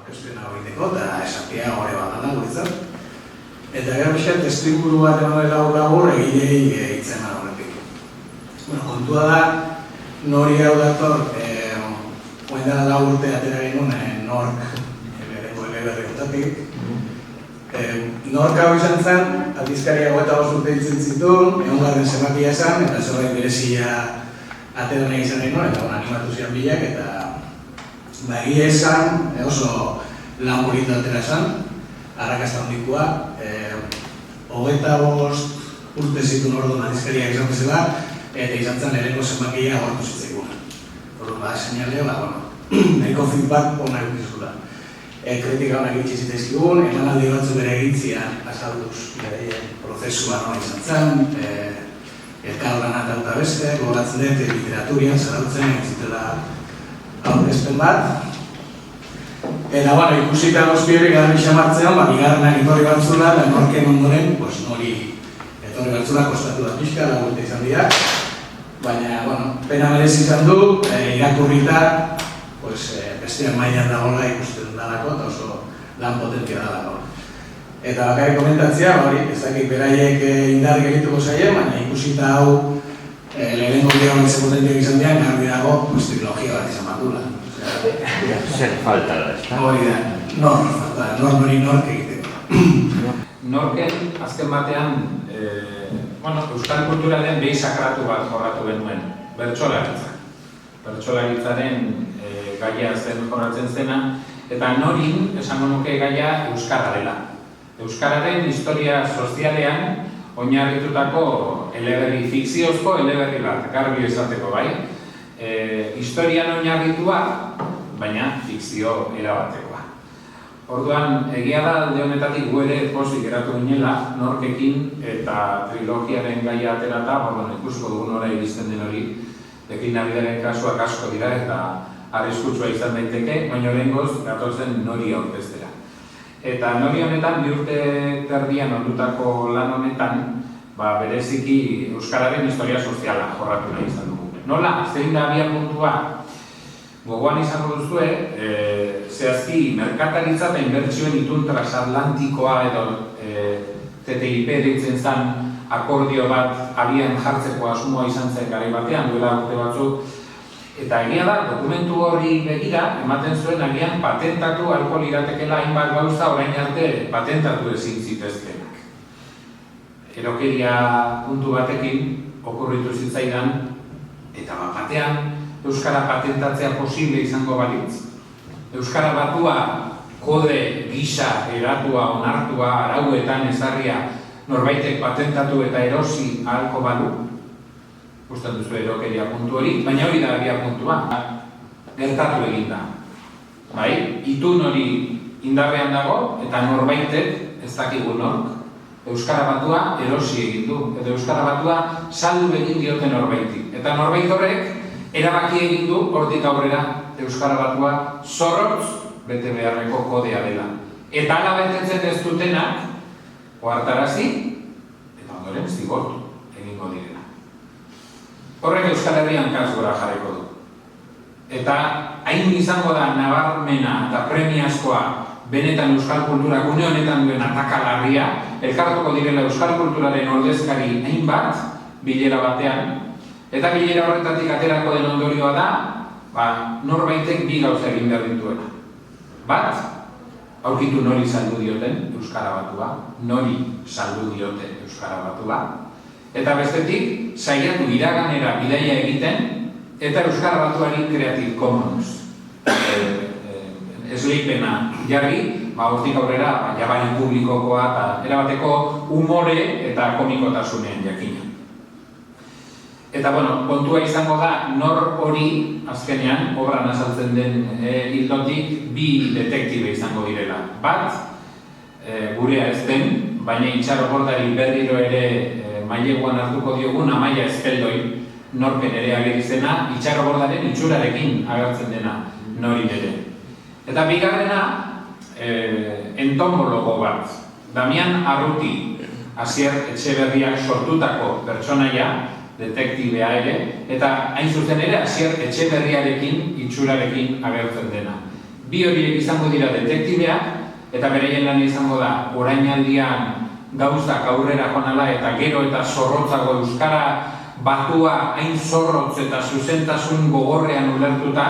orkestena egiteko, eta esatia gore bat da guretzat. Eta gero pixka testu inguru bat eman labur egilei hitzen horretik. Kontua da, nori hau dator, oen dela 4 urte atera genuen nork, lehenengo eleberri ontatik. Nork hau izan zen, aldizkaria 25 urte ditzen zituen, egon garden zemakia esan, eta zerbait berezia atera nahi izan genuen, eta animatu zian bilak, eta egia esan, oso lan bonito atera esan, arrakasta hondikoa, 25 urte zituen orduan aldizkariak izan bezala, eta izan zen lehenengo zenbakia agortu zitzaikun. Orduan, seinaleo, nahiko feedback onak dizula. Kritika honak itxi zitzaizkigun, emanaldi batzuk bere egitzian azalduz prozesua nola izan zen, elkarlana eta beste, gogoratzen dut, literaturian zarautzen egitzitela aurkezpen bat. Eta, ikusita gozpi hori garbi xamartzean, bigarrenak etorri batzula, eta norken ondoren, nori etorri batzula kostatu da pixka, lagurte izan dira. Baina, pena merezi izan du, irakurrita, bestean mailan dagoela ikusten dalako, eta oso lan potentia dalako. Eta bakarrik komentatzea, ez dakit beraiek indarrik egituko zaien, baina ikusita hau lehenengo dira izan potentiak izan dian, garbi dago trilogia bat izan batula. Zer falta da, ez da? Hori da, nork egiteko. Norken, azken batean, euskal kulturaren behi sakratu bat jorratu genuen, bertsolaritzak. Bertsolaritzaren gaia zen jorratzen zena, eta norin, esango nuke gaia Euskara dela. Euskararen historia sozialean oinarritutako eleberri fikziozko eleberri bat, garbi esateko bai. Historian oinarritua, baina fikzio erabatekoa. Orduan, egia da alde honetatik gu ere pozik geratu ginela, norkekin eta trilogiaren gaia aterata, ikusko dugun ora iristen den hori, deklinabidaren kasuak asko dira eta arriskutsua izan daiteke, baina lehengoz gatozen nori aurkeztera. Eta nori honetan, 2 urte terdian ondutako lan honetan, bereziki Euskararen historia soziala jorratu nahi izan dugu. Nola, zein da abia puntua, gogoan izango duzue, zehazki merkataritza eta inbertsioen itun transatlantikoa edo TTIP deitzen zen akordio bat abian jartzeko asmoa izan zen garai batean, duela urte batzuk. Eta egia da, dokumentu hori begira, ematen zuen agian patentatu ahalko liratekela hainbat gauza orain arte patentatu ezin zitezkenak. Erokeria puntu batekin okurritu zitzaidan, eta batean Euskara patentatzea posible izango balitz. Euskara batua, kode, gisa, eratua, onartua, arauetan ezarria norbaitek patentatu eta erosi ahalko balu. Gusten duzu erokeria puntu hori, baina hori da abia puntua. Gertatu egin da. Itun hori indarrean dago eta norbaitek, ez dakigu nork, Euskara batua erosi egin du, edo Euskara batua saldu egin dioten norbaiti. Eta norbait horrek erabaki egin du hortik aurrera Euskara batua zorrotz bete beharreko kodea dela. Eta hala betetzen ez dutenak, ohartarazi eta ondoren zigortu egingo direla. Horrek Euskal Herrian kasgora jarriko du. Eta hain izango da nabarmena eta premiazkoa benetan euskal kultura gune honetan duen atakalarria, elkartuko direla euskal kulturaren ordezkari hainbat bilera batean, eta bilera horretatik aterako den ondorioa da, norbaitek 2 gauza egin behar dituena. Bat, aurkitu nori saldu dioten Euskara batua, nori saldu dioten Euskara batua, eta bestetik, saiatu iraganera bidaia egiten, eta Euskara batuari Creative Commons esleipena jarri, hortik aurrera jabari publikokoa eta erabateko umore eta komikotasunean jakina. Eta, kontua izango da, nor hori, azkenean, obran azaltzen den hildotik, 2 detektibe izango direla. Bat, gurea ez den, baina Itxaro Bordari berriro ere maileguan hartuko diogun, Amaia Ezpeldoi, norpen ere agerizena, Itxaro Bordaren itxurarekin agertzen dena nori ere. Eta bigarrena, entomologo bat, Damian Arruti, Asier Etxeberriak sortutako pertsonaia, detektibea ere, eta hain zuzen ere Asier Etxeberriarekin itxurarekin agertzen dena. Bi horiek izango dira detektibeak, eta beraien lan izango da, orainaldian gauzak aurrera joanala eta gero eta zorrotzago euskara batua hain zorrotz eta zuzentasun gogorrean ulertuta,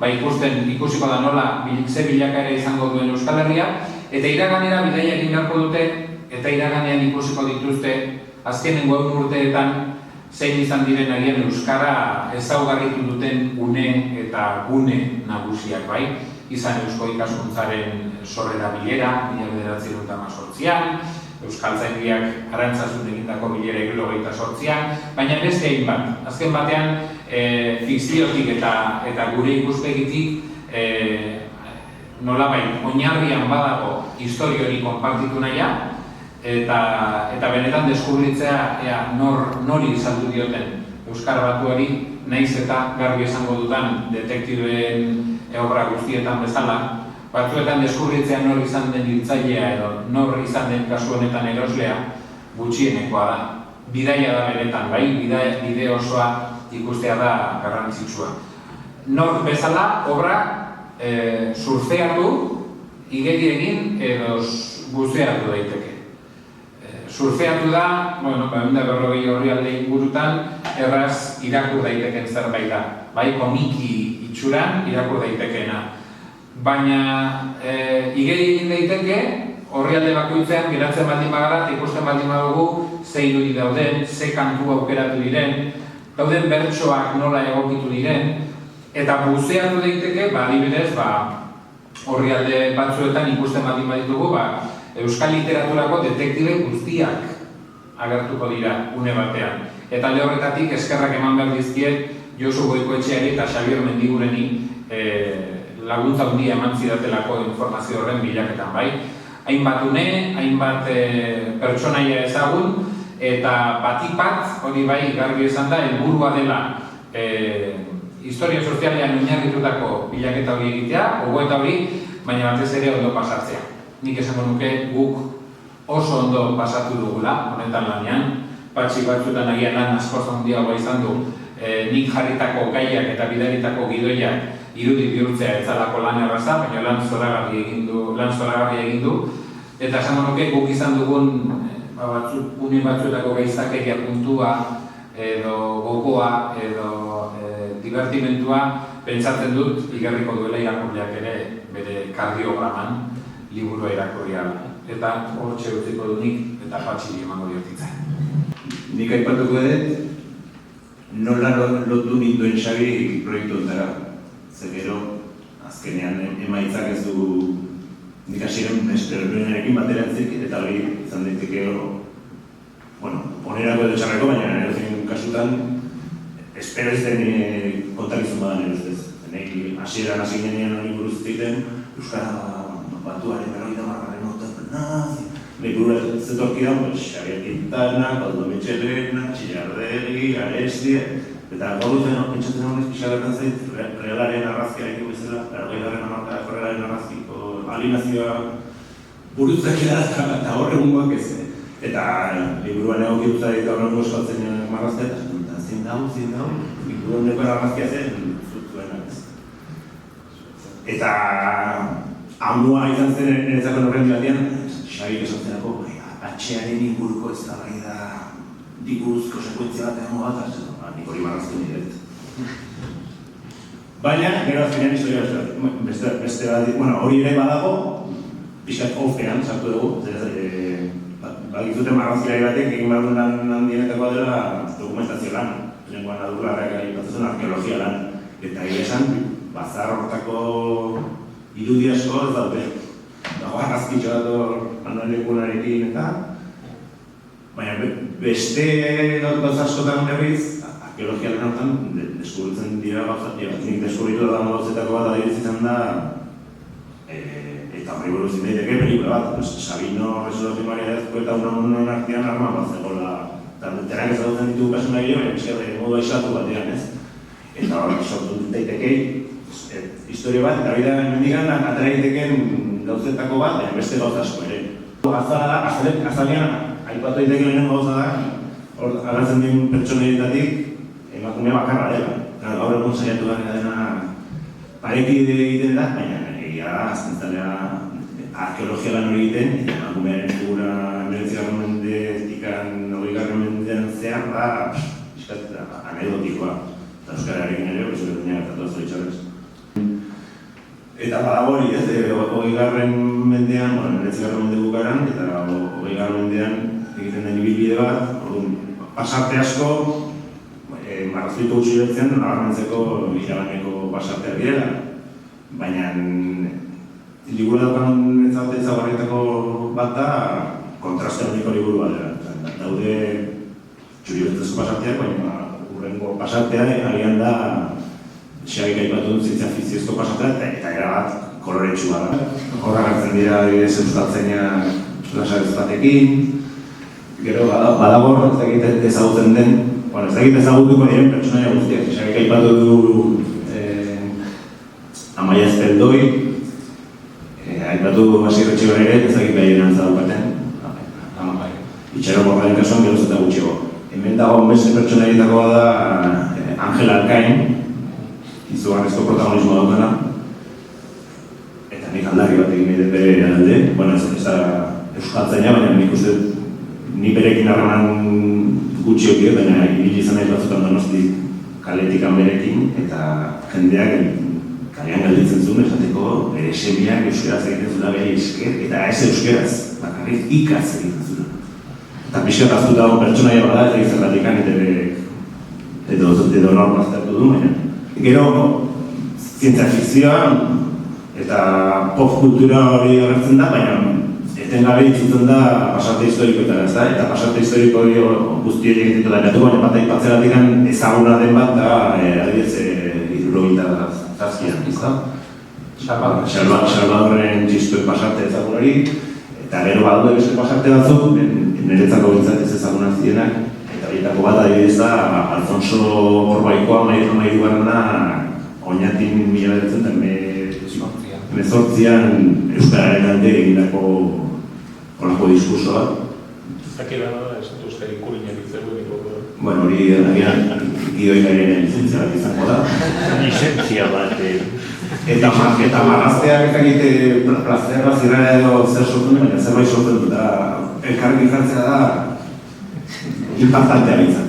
ikusiko da nola ze bilakaera izango duen Euskal Herria, eta iraganera bidaia egin beharko dute, eta iraganean ikusiko dituzte azkenengo urteetan zein izan diren agian euskara ezaugarritu duten une eta gune nagusiak bai, izan Eusko Ikaskuntzaren sorrera bilera, 1918an, Euskaltzaindiak Arantzasun egindako bilera 1928an, baina beste hainbat. Azken batean, fikziotik eta gure ikuspegitik nolabait oinarrian badago historiori konpartitu nahia, eta benetan deskubritzea nori izaldu dioten Euskara Batuari, naiz eta garbi esango dutan detektibeen obra guztietan bezala, batzuetan deskubritzea nor izan den hiltzailea edo nor izan den kasu honetan eroslea gutxienekoa da. Bidaia da benetan, bai, bide osoa ikustea da garrantzitsua. Nor bezala obra surfeatu, igeri egin edo buzeatu daiteke. Surfeatu da, 140 orrialde ingurutan, erraz irakur daiteken zerbait da. Bai, komiki itxuran irakur daitekeena. Baina igeri egin daiteke, orrialde bakoitzean geratzen baldin bagara, eta ikusten baldin badugu, ze irudi dauden, ze kantu aukeratu diren, dauden bertsoak nola egokitu diren, eta buzeatu daiteke, adibidez, orrialde batzuetan ikusten baldin baditugu, euskal literaturako detektibe guztiak agertuko dira une batean. Eta alde horretatik eskerrak eman behar dizkiet Josu Goikoetxeari eta Xabier Mendigureni laguntza handia eman zidatelako informazio horren bilaketan bai. Hainbat une, hainbat pertsonaia ezagun, eta batipat, hori bai garbi esan da, helburua dela historia sozialean oinarritutako bilaketa hori egitea, gogoeta hori, baina batez ere ondo pasatzea. Nik esango nuke guk oso ondo pasatu dugula, honetan lanean, patxi batzuetan agian lan askoz handiagoa izan du, nik jarritako gaiak eta bidaritako gidoiak irudi bihurtzea etzalako lan erraza, baina lan zoragarria egin du, eta esango nuke guk izan dugun une batzuetako gaitzakeria puntua edo gogoa edo divertimentua pentsatzen dut igarriko duela irakurleak ere bere kardiograman liburua irakurria. Eta hortxe utziko dunik eta patxiri emango diotitzen. Nik aipatuko dut, nola lotu ninduen Xabi proiektu ontara. Zer gero, azkenean emaitzak ez du nik hasieran esperoenekin batera entzik, eta hori izan daiteke onerako edo txarreko, baina erozein kasutan espero ez den kontakizun badan erostez. Hasieran hasi genean hori buruz egiten, Euskara Batuaren berroita margaren nazi. Lekura zetorkidan, Xabier Quintana, Koldo Mitxelena, Txillardegi, Garesti, eta gaur duten pentsatzen honez pixagartan zait, Realaren arrazkiarekin bezala, 80. hamarkadako Realaren arrazkiko alineazioa burutzak edazka eta hor egungoak ez. Eta liburuan egokitutza ditu horrengo eskatzen marraztea, eta zein dago, liburuan neko arrazkia zen, zuenak ez. Eta hamua izan zen eretzako norrendi batean, Xabik esatzenako, atxearen inguruko ez da bai da dikuruzko sekuentzia bat egon bat, nik hori marraztu niret. Baina, gero azkenean historia beste bat, hori ere badago, pixkat ofean sartu dugu, bagizuten marrazkiari batek egin behar duen lan handienetakoa dela dokumentazio lan, lenguan adurlarrak egin arkeologia lan, eta esan, bazar horretako irudi asko ez daude. Dago arrazkitxo dator manuelekunarekin eta baina beste gauz askotan berriz, arkeologia lan horretan deskubritzen dira gauzat, nik deskubritu da gauzetako bat adibidez izan da eta hori buruz daiteke pelikula bat, Sabino Resolución Maria Dezko eta unen artean arma bat zegoela eta terak ezagutzen ditugu kasuna gire, baina esker modu aixatu batean ez. Eta hori sortu daitekei historia bat, eta bida mendigan atera egiteken gauzetako bat, baina beste gauz asko ere. Azalean, aipatu daiteke lehenen gauza da, hor agertzen dien pertsonetatik emakumea bakarra dela. Gaur egun saiatu dena pareki egiten da, baina egia da, azken zalea arkeologia lan hori egiten, eta emakumearen figura 19. mendetik 20. mendean zehar da, anekdotikoa. Eta euskararekin ere, hori zure duena gertatu zoritxarrez. Eta badago hori ez, 20. mendean, 19. mende bukaran, eta 20. mendean egiten den ibilbide bat, pasarte asko, marraztuiko gutxi betzen, nabarmentzeko iraganeko pasarteak direla. Baina, liburu daukan ezaugarrietako bat da, kontraste honiko liburu bat dela. Daude txuri-beltzezko pasarteak, baina urrengo pasartea agian da Xabik aipatu dut zientzia fikziozko pasartea eta erabat koloretsua da. Horra hartzen dira euskaltzaina lasarez batekin. Gero badago ez dakit ezagutzen den, ez dakit ezagutuko diren pertsonaia guztiak. Xabik aipatu du Amaia Ezpeldoi, aipatu Basier Etxebarri ere, ez dakit behien antzadukaten. Itxaro Morgaren kasuan geroz eta gutxiago. Hemen dago beste pertsonaietakoa da Angel Alkain, izugarrizko protagonismo daukana. Eta nik aldarri bat egin nahi bere alde. Bueno, ez da euskaltzaina, baina nik uste ni berekin harreman gutxioki, baina ibili izan nahi batzutan Donosti kaletik berekin, eta jendeak kalean galditzen zuen, esateko bere semiak euskeraz egiten zuen bere esker, eta ez euskeraz, bakarrik ikaz egiten zuen. Eta pixkat aztuta dago pertsonaia bada, eta izerratikan edo nor baztertu du, baina. Gero, zientzia fikzioa eta pop kultura hori agertzen da, baina etengabe itzultzen da pasarte historikoetara, ezta? Eta pasarte historiko hori guzti horiek egiten da gatu, baina bat aipatzeratik ezaguna den bat da, adibidez, 77an, ezta? Salvadorren txistuen pasarte ezagun hori, eta gero badaude beste pasarte batzuk, niretzako bintzat ez ezagunak zirenak, eta horietako bat adibidez da, Alfonso Orbaikoa mairu garrana oinatin 1918an euskararen alde egindako horako diskurso bat. Zakera da, ez dut uste ikurinak itzeruen. Bueno, hori agian gidoilariaren lizentzia bat izango da. Lizentzia bat. Eta marrazteak eta egite plazerra zirrara edo zer sortu nuen, baina zerbait sortu dut da elkarrekin jartzea da impactantea bintzat.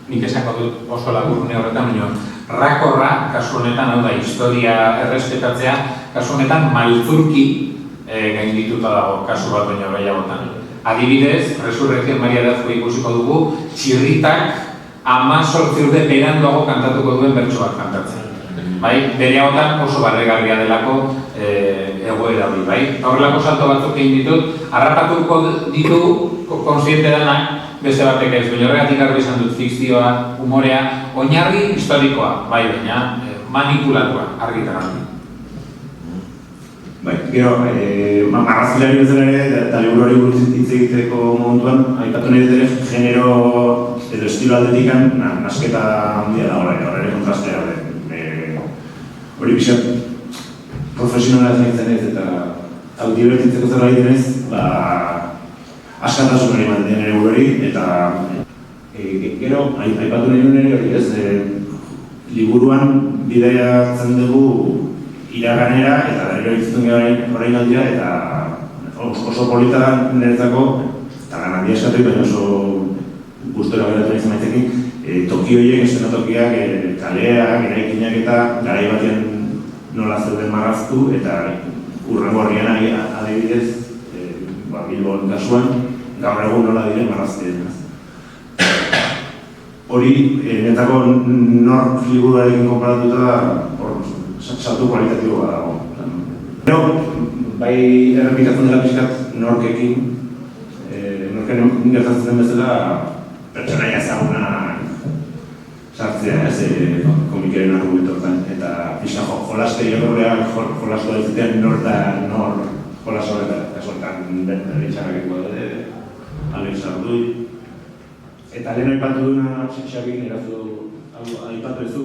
Nik esango dut oso laburune horretan, baina rakorra, kasu honetan, hau da, historia errespetatzea, kasu honetan maltzurki gaindituta dago kasu bat baina gehiagotan. Adibidez, Resurrekzioan Maria Dazko ikusiko dugu, txirritak 18 urte beranduago kantatuko duen bertso bat kantatzen. Bai, bere hautan oso barregarria delako egoera hori, bai? Horrelako salto batzuk egin ditut, harrapatuko ditu konsiente denak, beste batek ez, baina horregatik garbi izan dut fikzioa, humorea, oinarri historikoa, bai, baina manipulatua, argi eta garbi. Bai, gero, marrazilari bezala ere, eta liburuari buruz hitz egiteko momentuan, aipatu nahi dut ere, genero edo estilo aldetikan, nasketa handia da horre kontrastea. Hori pixat, profesionala zen ez, eta audibertitzeko zerbait denez, askatasun hori ematen ere bururi, eta gero, aipatu nahi duen ere hori ez, liburuan bidaiatzen dugu iraganera, eta gero itzuten orain aldira, eta oso polita niretzako, eta lan handia eskatu, baina oso gustora geratu nahi zamaitekin, toki horiek, eszenatokiak, kaleak, eraikinak eta garai batean nola zeuden marraztu, eta urrengo horrian adibidez, Bilbon kasuan, gaur egun nola diren marraztien. Hori, netako nork liburuarekin konparatuta, saltu kualitatibo bat dago. Gero, bai errepikatzen dela pixkat norkekin, norken gertatzen den bezala, pertsonaia ezaguna sartzea, ez, komikeren argumentotan, eta pixka jolaste irakorreak jolastu da izatean nor da nor jolas horretan, esortan berritxarrakeko dute, Alex Ardui. Eta lehen aipatu duena, Xabik, aipatu ez du,